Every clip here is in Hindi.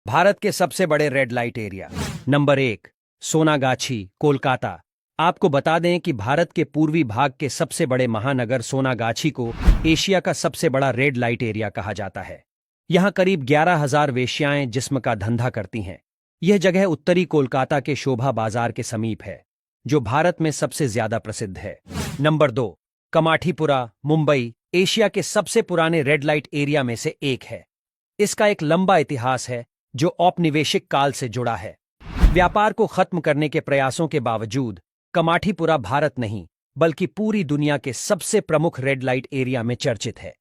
भारत के सबसे बड़े red light area. Number 1, Sonagachi, Kolkata. आपको बता दें कि भारत के पूर्वी भाग के सबसे बड़े महानगर सोनागाछी को एशिया का सबसे बड़ा रेड लाइट एरिया कहा जाता है। यहां करीब 11,000 वेश्याएं जिस्म का धंधा करती हैं। यह जगह उत्तरी कोलकाता के शोभा बाजार के समीप है, जो भारत में सबसे ज्यादा प्रसिद्ध है। नंबर 2, कमाठीपुरा, मुंबई, एशिया के सबसे पुराने रेड लाइट एरिया में से एक है। इसका एक लंबा इतिहास है जो औपनिवेशिक काल से जुड़ा है। व्यापार को खत्म करने के प्रयासों के बावजूद कमाठीपुरा भारत नहीं बल्कि पूरी दुनिया के सबसे प्रमुख रेड लाइट एरिया में चर्चित है।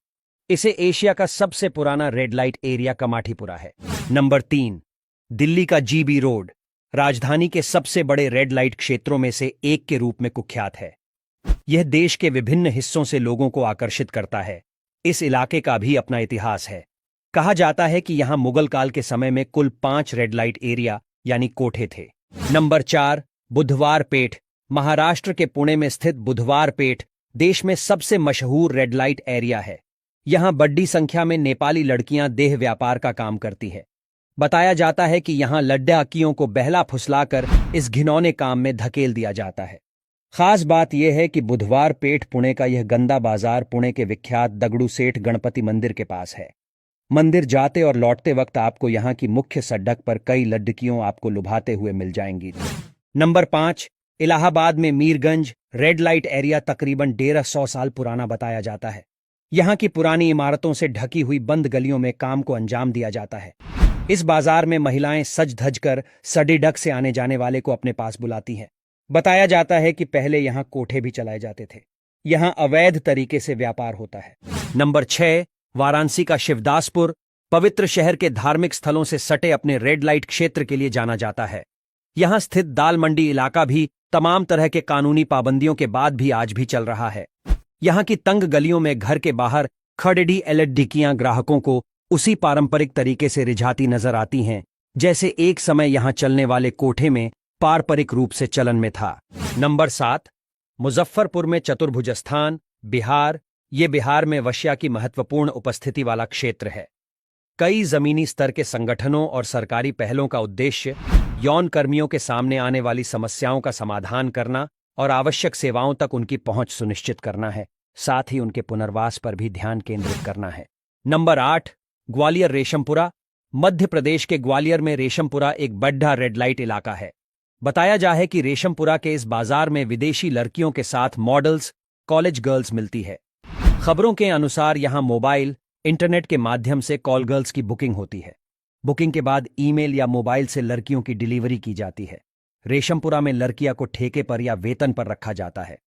इसे एशिया का सबसे पुराना रेड लाइट एरिया कमाठीपुरा है। नंबर 3, दिल्ली का जीबी रोड, राजधानी के सबसे बड़े रेड लाइट क्षेत्रों में से एक के रूप में कुख्यात है। यह देश के विभिन्न हिस्सों से लोगों को आकर्षित करता है। इस इलाके का भी अपना इतिहास है। कहा जाता है कि यहां मुगल काल के समय में कुल 5 रेड लाइट एरिया यानी कोठे थे। नंबर 4, बुधवार पेठ, महाराष्ट्र के पुणे में स्थित बुधवार पेठ देश में सबसे मशहूर रेड लाइट एरिया है। यहां बड़ी संख्या में नेपाली लड़कियां देह व्यापार का काम करती है। बताया जाता है कि यहां लड्डाकियों को बहला फुसलाकर इस घिनौने काम में धकेल दिया जाता है। खास बात यह है कि बुधवार पेठ पुणे का यह गंदा बाजार पुणे के विख्यात दगड़ू सेठ गणपति मंदिर के पास है। मंदिर जाते और लौटते वक्त आपको यहां की मुख्य सड़क पर कई लड़कियों आपको लुभाते हुए मिल जाएंगी। नंबर 5, इलाहाबाद में मीरगंज रेड लाइट एरिया तकरीबन 150 साल पुराना बताया जाता है। यहां की पुरानी इमारतों से ढकी हुई बंद गलियों में काम को अंजाम दिया जाता है। इस बाजार में महिलाएं सज धज कर सडी डक से आने जाने वाले को अपने पास बुलाती हैं। बताया जाता है कि पहले यहां कोठे भी चलाए जाते थे। यहां अवैध तरीके से व्यापार होता है। नंबर 6, वाराणसी का शिवदासपुर, पवित्र शहर के धार्मिक स्थलों से सटे अपने रेड लाइट क्षेत्र के लिए जाना जाता है। यहां स्थित दाल मंडी इलाका भी तमाम तरह के कानूनी पाबंदियों के बाद भी आज भी चल रहा है। यहां की तंग गलियों में घर के बाहर खड़ी एलईडी ग्राहकों को उसी पारंपरिक तरीके से रिझाती नजर आती हैं जैसे एक समय यहां चलने वाले कोठे में पारंपरिक रूप से चलन में था। नंबर 7, मुजफ्फरपुर में चतुर्भुज स्थान, बिहार। ये बिहार में वश्या की महत्वपूर्ण उपस्थिति वाला क्षेत्र है। कई जमीनी स्तर के संगठनों और सरकारी पहलों का उद्देश्य यौन कर्मियों के सामने आने वाली समस्याओं का समाधान करना और आवश्यक सेवाओं तक उनकी पहुंच सुनिश्चित करना है। साथ ही उनके पुनर्वास पर भी ध्यान केंद्रित करना है। नंबर 8, ग्वालियर रेशमपुरा, मध्य प्रदेश के ग्वालियर में रेशमपुरा एक बड़ा रेड लाइट इलाका है। बताया जाए कि रेशमपुरा के इस बाजार में विदेशी लड़कियों के साथ मॉडल्स, कॉलेज गर्ल्स मिलती है। खबरों के अनुसार यहां मोबाइल, इंटरनेट के माध्यम से कॉल गर्ल्स की बुकिंग होती है। बुकिंग के बाद ईमेल या मोबाइल से लड़कियों की डिलीवरी की जाती है। रेशमपुरा में लड़कियां को ठेके पर या वेतन पर रखा जाता है।